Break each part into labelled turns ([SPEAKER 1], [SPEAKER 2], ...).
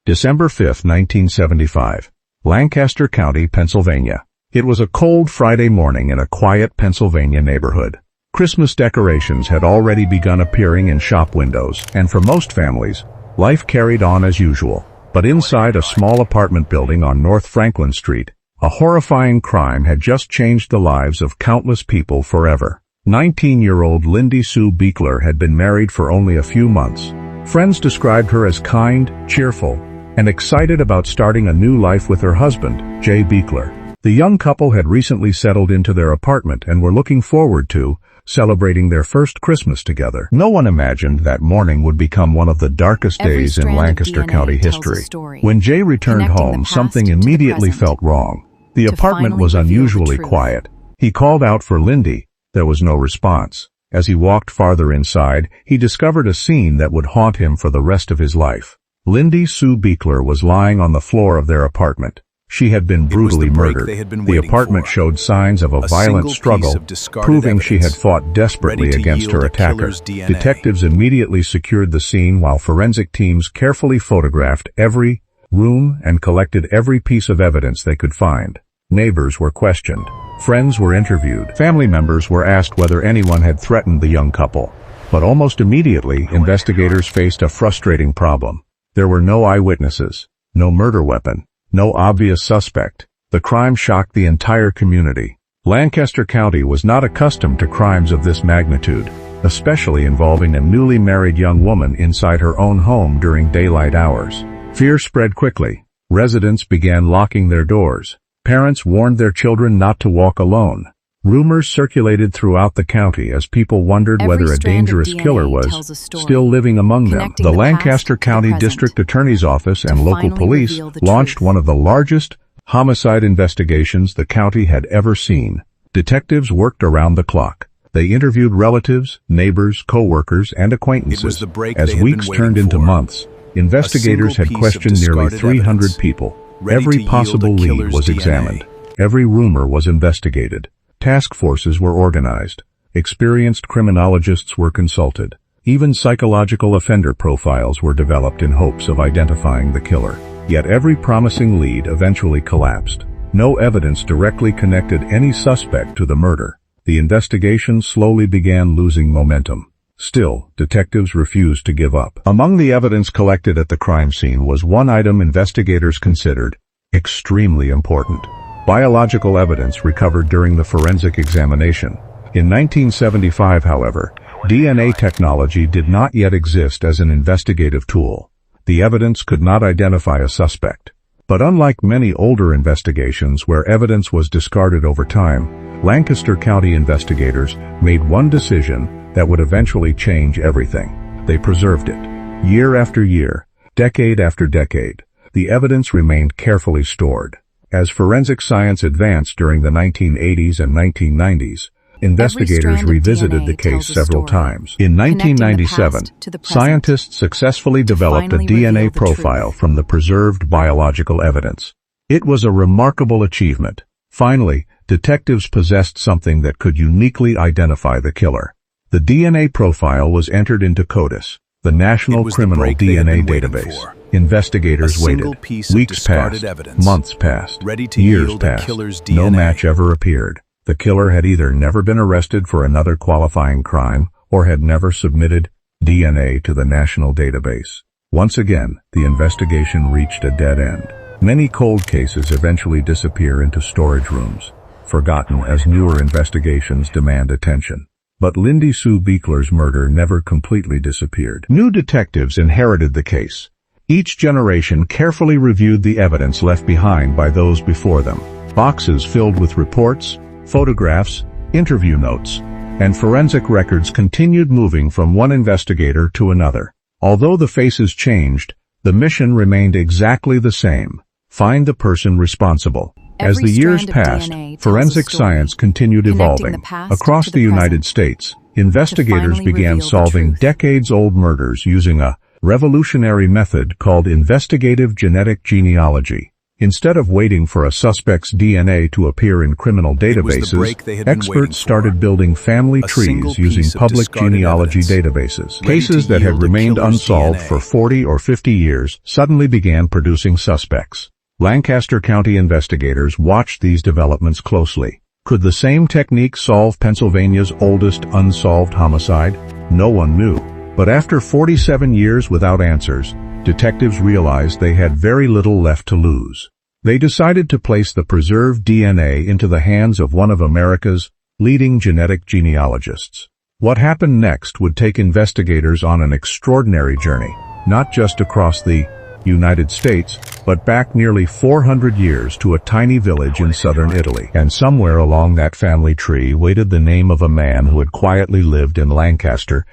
[SPEAKER 1] December 5, 1975. Lancaster County, Pennsylvania. It was a cold Friday morning in a quiet Pennsylvania neighborhood. Christmas decorations had already begun appearing in shop windows, and for most families, life carried on as usual. But inside a small apartment building on North Franklin Street, a horrifying crime had just changed the lives of countless people forever. 19-year-old Lindy Sue Beekler had been married for only a few months. Friends described her as kind, cheerful, and excited about starting a new life with her husband, Jay Beekler. The young couple had recently settled into their apartment and were looking forward to celebrating their first Christmas together. No one imagined that morning would become one of the darkest days in Lancaster County history. When Jay returned home, something immediately felt wrong. The apartment was unusually quiet. He called out for Lindy. There was no response. As he walked farther inside, he discovered a scene that would haunt him for the rest of his life. Lindy Sue Beekler was lying on the floor of their apartment. She had been brutally murdered. The apartment showed signs of a violent struggle, proving she had fought desperately against her attacker. Detectives immediately secured the scene while forensic teams carefully photographed every room and collected every piece of evidence they could find. Neighbors were questioned. Friends were interviewed. Family members were asked whether anyone had threatened the young couple. But almost immediately, investigators faced a frustrating problem. There were no eyewitnesses, no murder weapon, no obvious suspect. The crime shocked the entire community. Lancaster County was not accustomed to crimes of this magnitude, especially involving a newly married young woman inside her own home during daylight hours. Fear spread quickly. Residents began locking their doors. Parents warned their children not to walk alone. Rumors circulated throughout the county as people wondered whether a dangerous killer was still living among them. The Lancaster County District Attorney's Office and local police launched one of the largest homicide investigations the county had ever seen. Detectives worked around the clock. They interviewed relatives, neighbors, co-workers, and acquaintances. As weeks turned into months, investigators had questioned nearly 300 people. Every possible lead was examined. Every rumor was investigated. Task forces were organized. Experienced criminologists were consulted. Even psychological offender profiles were developed in hopes of identifying the killer. Yet every promising lead eventually collapsed. No evidence directly connected any suspect to the murder. The investigation slowly began losing momentum. Still, detectives refused to give up. Among the evidence collected at the crime scene was one item investigators considered extremely important: biological evidence recovered during the forensic examination. In 1975, however, DNA technology did not yet exist as an investigative tool. The evidence could not identify a suspect. But unlike many older investigations where evidence was discarded over time, Lancaster County investigators made one decision that would eventually change everything. They preserved it. Year after year, decade after decade, the evidence remained carefully stored. As forensic science advanced during the 1980s and 1990s, investigators revisited the case several times. In 1997, scientists successfully developed a DNA profile from the preserved biological evidence. It was a remarkable achievement. Finally, detectives possessed something that could uniquely identify the killer. The DNA profile was entered into CODIS, the National Criminal DNA Database. Investigators waited. Weeks passed, months passed, years passed. No match ever appeared. The killer had either never been arrested for another qualifying crime or had never submitted DNA to the national database. Once again, the investigation reached a dead end. Many cold cases eventually disappear into storage rooms, forgotten as newer investigations demand attention. But Lindy Sue Beekler's murder never completely disappeared. New detectives inherited the case. Each generation carefully reviewed the evidence left behind by those before them. Boxes filled with reports, photographs, interview notes, and forensic records continued moving from one investigator to another. Although the faces changed, the mission remained exactly the same: find the person responsible. As the years passed, forensic science continued evolving. Across the United States, investigators began solving decades-old murders using a revolutionary method called investigative genetic genealogy. Instead of waiting for a suspect's DNA to appear in criminal databases, experts started building family trees using public genealogy databases. Cases that had remained unsolved for 40 or 50 years suddenly began producing suspects. Lancaster County investigators watched these developments closely. Could the same technique solve Pennsylvania's oldest unsolved homicide? No one knew. But after 47 years without answers, detectives realized they had very little left to lose. They decided to place the preserved DNA into the hands of one of America's leading genetic genealogists. What happened next would take investigators on an extraordinary journey, not just across the United States, but back nearly 400 years to a tiny village in southern Italy. And somewhere along that family tree waited the name of a man who had quietly lived in Lancaster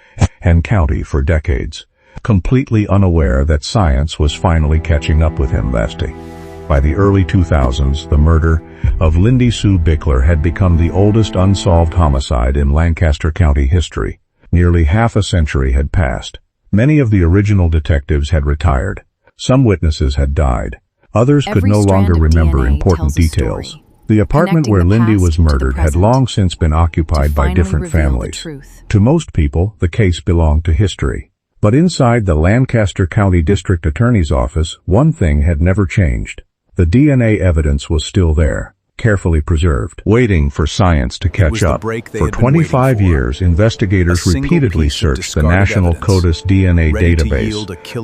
[SPEAKER 1] and County for decades, completely unaware that science was finally catching up with him. By the early 2000s, the murder of Lindy Sue Bickler had become the oldest unsolved homicide in Lancaster County history. Nearly half a century had passed. Many of the original detectives had retired. Some witnesses had died. Others could no longer remember important details. The apartment where Lindy was murdered had long since been occupied by different families. To most people, the case belonged to history. But inside the Lancaster County District Attorney's office, one thing had never changed. The DNA evidence was still there, carefully preserved, waiting for science to catch up. For 25 years, investigators repeatedly searched the National CODIS DNA database,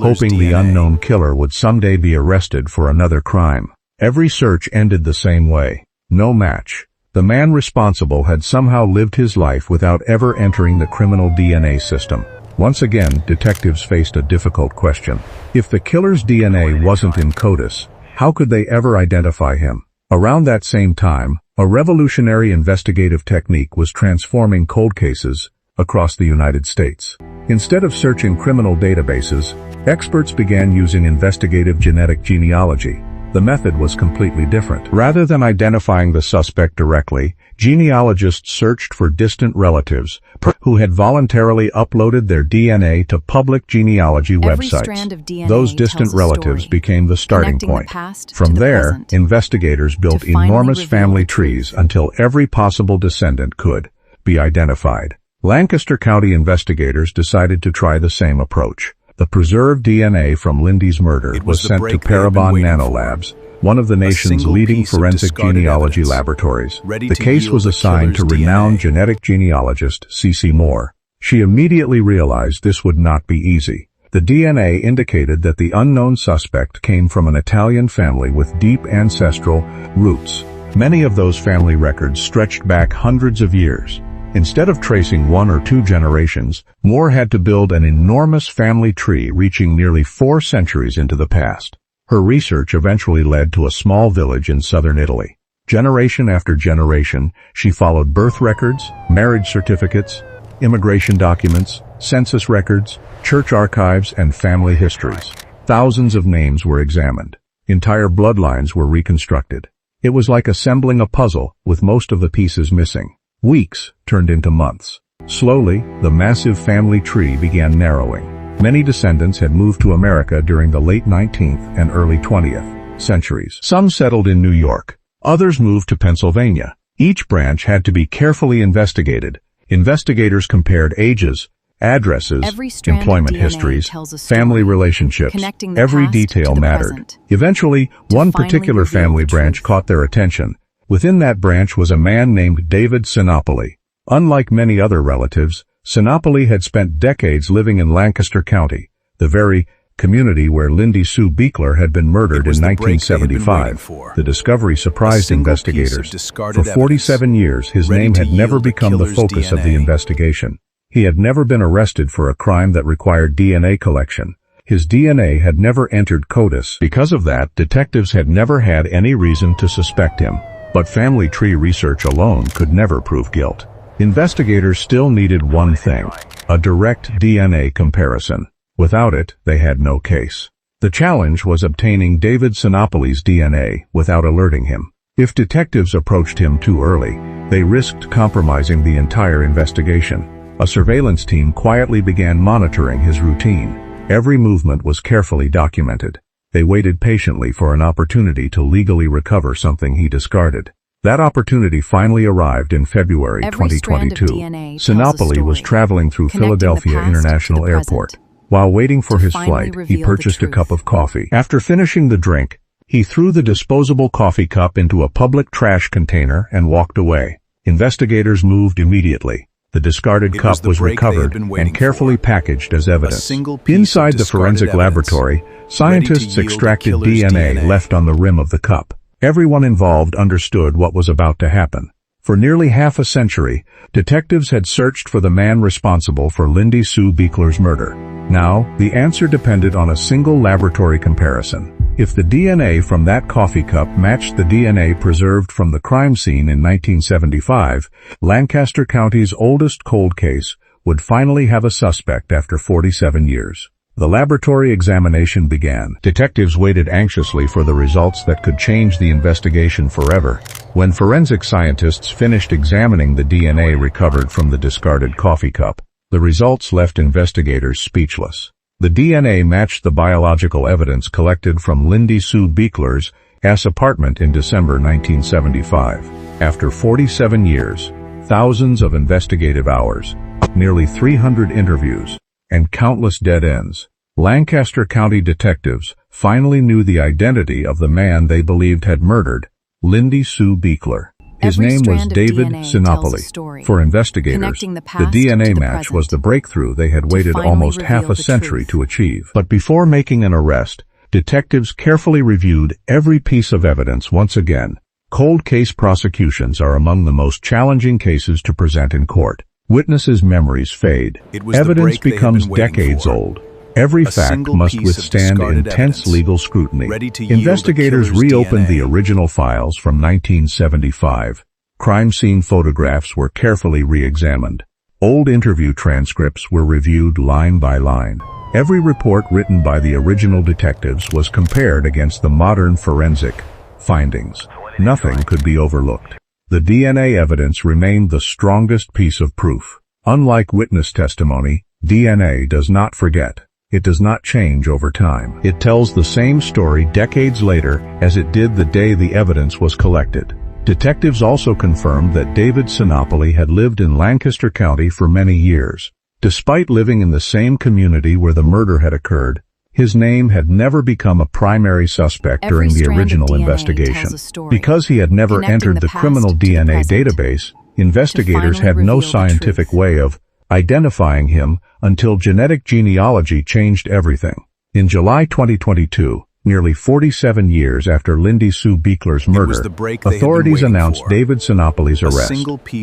[SPEAKER 1] hoping the unknown killer would someday be arrested for another crime. Every search ended the same way. No match. The man responsible had somehow lived his life without ever entering the criminal DNA system. Once again, detectives faced a difficult question. If the killer's DNA wasn't in CODIS, how could they ever identify him? Around that same time, a revolutionary investigative technique was transforming cold cases across the United States. Instead of searching criminal databases, experts began using investigative genetic genealogy. The method was completely different. Rather than identifying the suspect directly, genealogists searched for distant relatives who had voluntarily uploaded their DNA to public genealogy websites. Those distant relatives became the starting point. From there, investigators built enormous family trees until every possible descendant could be identified. Lancaster County investigators decided to try the same approach. The preserved DNA from Lindy's murder was sent to Parabon Nanolabs, one of the nation's leading forensic genealogy laboratories. The case was assigned to renowned genetic genealogist C.C. Moore. She immediately realized this would not be easy. The DNA indicated that the unknown suspect came from an Italian family with deep ancestral roots. Many of those family records stretched back hundreds of years. Instead of tracing 1 or 2 generations, Moore had to build an enormous family tree reaching nearly 4 centuries into the past. Her research eventually led to a small village in southern Italy. Generation after generation, she followed birth records, marriage certificates, immigration documents, census records, church archives, and family histories. Thousands of names were examined. Entire bloodlines were reconstructed. It was like assembling a puzzle, with most of the pieces missing. Weeks turned into months. Slowly, the massive family tree began narrowing. Many descendants had moved to America during the late 19th and early 20th centuries. Some settled in New York. Others moved to Pennsylvania. Each branch had to be carefully investigated. Investigators compared ages, addresses, employment histories, family relationships. Every detail mattered. Eventually, one particular family branch caught their attention. Within that branch was a man named David Sinopoli. Unlike many other relatives, Sinopoli had spent decades living in Lancaster County, the very community where Lindy Sue Bickler had been murdered in 1975. The discovery surprised investigators. For 47 years, his name had never become the focus of the investigation. He had never been arrested for a crime that required DNA collection. His DNA had never entered CODIS. Because of that, detectives had never had any reason to suspect him. But family tree research alone could never prove guilt. Investigators still needed one thing: a direct DNA comparison. Without it, they had no case. The challenge was obtaining David Sinopoli's DNA without alerting him. If detectives approached him too early, they risked compromising the entire investigation. A surveillance team quietly began monitoring his routine. Every movement was carefully documented. They waited patiently for an opportunity to legally recover something he discarded. That opportunity finally arrived in February 2022. Sinopoli was traveling through Philadelphia International Airport. While waiting for his flight, he purchased a cup of coffee. After finishing the drink, he threw the disposable coffee cup into a public trash container and walked away. Investigators moved immediately. The discarded cup was recovered and carefully packaged as evidence. Inside the forensic laboratory, scientists extracted DNA left on the rim of the cup. Everyone involved understood what was about to happen. For nearly half a century, detectives had searched for the man responsible for Lindy Sue Beekler's murder. Now, the answer depended on a single laboratory comparison. If the DNA from that coffee cup matched the DNA preserved from the crime scene in 1975, Lancaster County's oldest cold case would finally have a suspect after 47 years. The laboratory examination began. Detectives waited anxiously for the results that could change the investigation forever. When forensic scientists finished examining the DNA recovered from the discarded coffee cup, the results left investigators speechless. The DNA matched the biological evidence collected from Lindy Sue Beekler's apartment in December 1975. After 47 years, thousands of investigative hours, nearly 300 interviews, and countless dead ends, Lancaster County detectives finally knew the identity of the man they believed had murdered Lindy Sue Beekler. His name was David Sinopoli. For investigators, the DNA match was the breakthrough they had waited almost half a century to achieve. But before making an arrest, detectives carefully reviewed every piece of evidence once again. Cold case prosecutions are among the most challenging cases to present in court. Witnesses' memories fade. Evidence becomes decades old. Every fact must withstand intense legal scrutiny. Investigators reopened the original files from 1975. Crime scene photographs were carefully re-examined. Old interview transcripts were reviewed line by line. Every report written by the original detectives was compared against the modern forensic findings. Nothing could be overlooked. The DNA evidence remained the strongest piece of proof. Unlike witness testimony, DNA does not forget. It does not change over time. It tells the same story decades later as it did the day the evidence was collected. Detectives also confirmed that David Sinopoli had lived in Lancaster County for many years. Despite living in the same community where the murder had occurred, his name had never become a primary suspect during the original investigation. Because he had never entered the criminal DNA database, investigators had no scientific way of identifying him until genetic genealogy changed everything. In July 2022, nearly 47 years after Lindy Sue Beekler's murder, authorities announced David Sinopoli's arrest.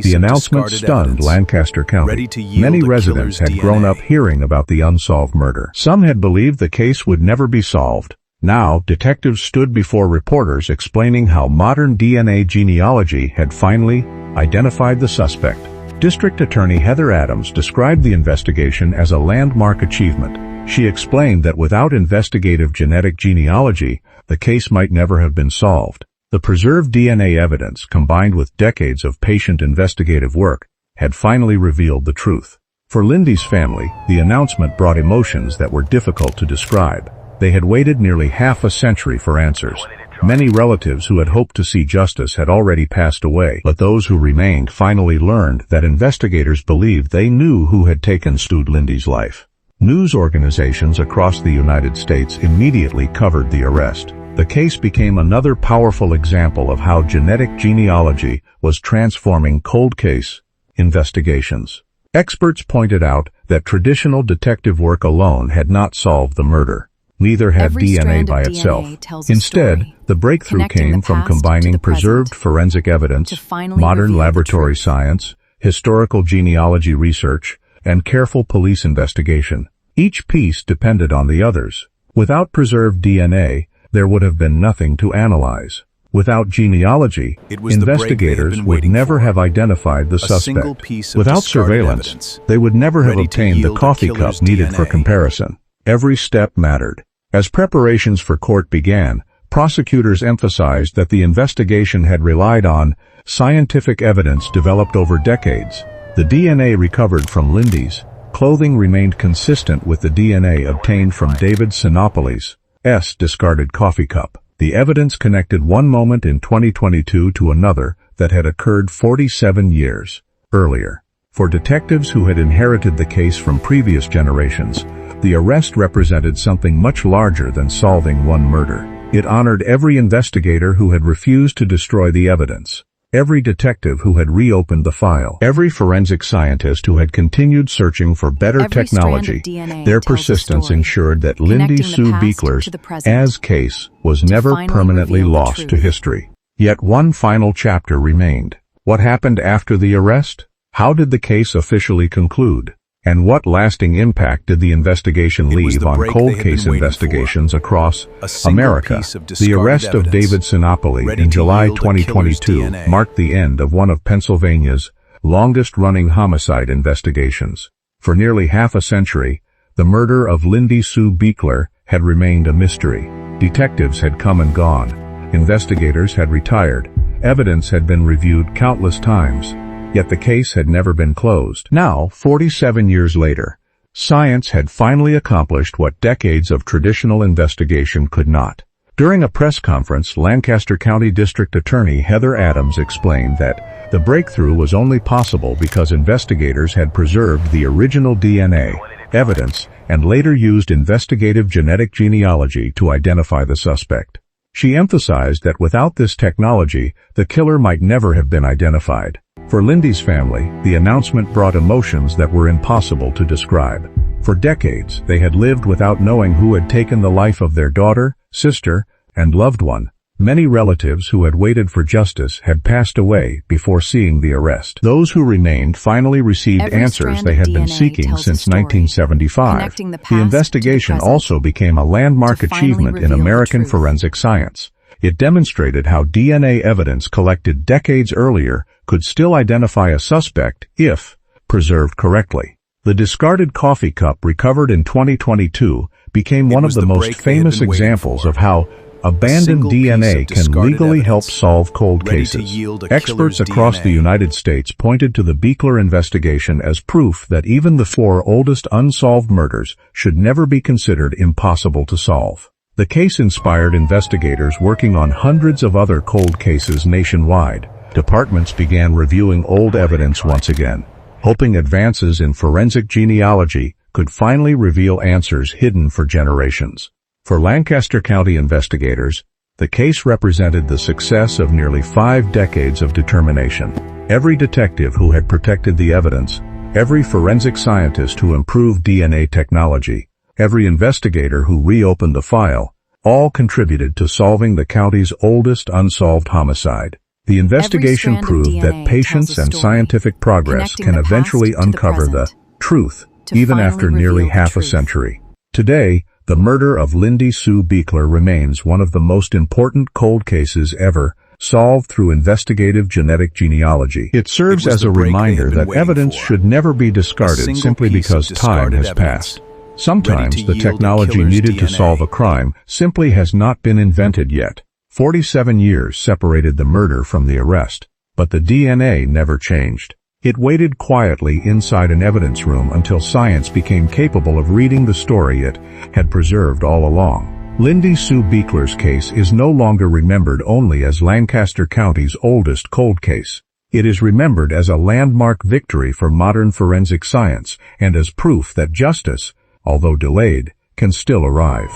[SPEAKER 1] The announcement stunned Lancaster County. Many residents had grown up hearing about the unsolved murder. Some had believed the case would never be solved. Now, detectives stood before reporters explaining how modern DNA genealogy had finally identified the suspect. District Attorney Heather Adams described the investigation as a landmark achievement. She explained that without investigative genetic genealogy, the case might never have been solved. The preserved DNA evidence, combined with decades of patient investigative work, had finally revealed the truth. For Lindy's family, the announcement brought emotions that were difficult to describe. They had waited nearly half a century for answers. Many relatives who had hoped to see justice had already passed away, but those who remained finally learned that investigators believed they knew who had taken Lindy's life. News organizations across the United States immediately covered the arrest. The case became another powerful example of how genetic genealogy was transforming cold case investigations. Experts pointed out that traditional detective work alone had not solved the murder. Neither had DNA by itself. Instead, the breakthrough came from combining preserved forensic evidence, modern laboratory science, historical genealogy research, and careful police investigation. Each piece depended on the others. Without preserved DNA, there would have been nothing to analyze. Without genealogy, investigators would never have identified the suspect. Without surveillance, they would never have obtained the coffee cup needed for comparison. Every step mattered. As preparations for court began, prosecutors emphasized that the investigation had relied on scientific evidence developed over decades. The DNA recovered from Lindy's clothing remained consistent with the DNA obtained from David Sinopoli's discarded coffee cup. The evidence connected one moment in 2022 to another that had occurred 47 years earlier. For detectives who had inherited the case from previous generations, the arrest represented something much larger than solving one murder. It honored every investigator who had refused to destroy the evidence, every detective who had reopened the file, every forensic scientist who had continued searching for better technology. Their persistence ensured that Lindy Sue Buechler's case was never permanently lost to history. Yet one final chapter remained. What happened after the arrest? How did the case officially conclude? And what lasting impact did the investigation leave on cold case investigations across America? The arrest of David Sinopoli in July 2022 marked the end of one of Pennsylvania's longest-running homicide investigations. For nearly half a century, the murder of Lindy Sue Buechler had remained a mystery. Detectives had come and gone. Investigators had retired. Evidence had been reviewed countless times. Yet the case had never been closed. Now, 47 years later, science had finally accomplished what decades of traditional investigation could not. During a press conference, Lancaster County District Attorney Heather Adams explained that the breakthrough was only possible because investigators had preserved the original DNA evidence and later used investigative genetic genealogy to identify the suspect. She emphasized that without this technology, the killer might never have been identified. For Lindy's family, the announcement brought emotions that were impossible to describe. For decades, they had lived without knowing who had taken the life of their daughter, sister, and loved one. Many relatives who had waited for justice had passed away before seeing the arrest. Those who remained finally received answers they had been seeking since 1975. The investigation also became a landmark achievement in American forensic science. It demonstrated how DNA evidence collected decades earlier could still identify a suspect if preserved correctly. The discarded coffee cup recovered in 2022 became one of the most famous examples of how abandoned DNA can legally help solve cold cases. Experts across the United States pointed to the Buechler investigation as proof that even the 4 oldest unsolved murders should never be considered impossible to solve. The case inspired investigators working on hundreds of other cold cases nationwide. Departments began reviewing old evidence once again, hoping advances in forensic genealogy could finally reveal answers hidden for generations. For Lancaster County investigators, the case represented the success of nearly 5 decades of determination. Every detective who had protected the evidence, every forensic scientist who improved DNA technology, every investigator who reopened the file, all contributed to solving the county's oldest unsolved homicide. The investigation proved that patience and scientific progress can eventually uncover the truth, even after nearly half a century. Today, the murder of Lindy Sue Buechler remains one of the most important cold cases ever solved through investigative genetic genealogy. It serves as a reminder that evidence should never be discarded simply because time has passed. Sometimes the technology needed to solve a crime simply has not been invented yet. 47 years separated the murder from the arrest, but the DNA never changed. It waited quietly inside an evidence room until science became capable of reading the story it had preserved all along. Lindy Sue Buechler's case is no longer remembered only as Lancaster County's oldest cold case. It is remembered as a landmark victory for modern forensic science and as proof that justice, although delayed, can still arrive.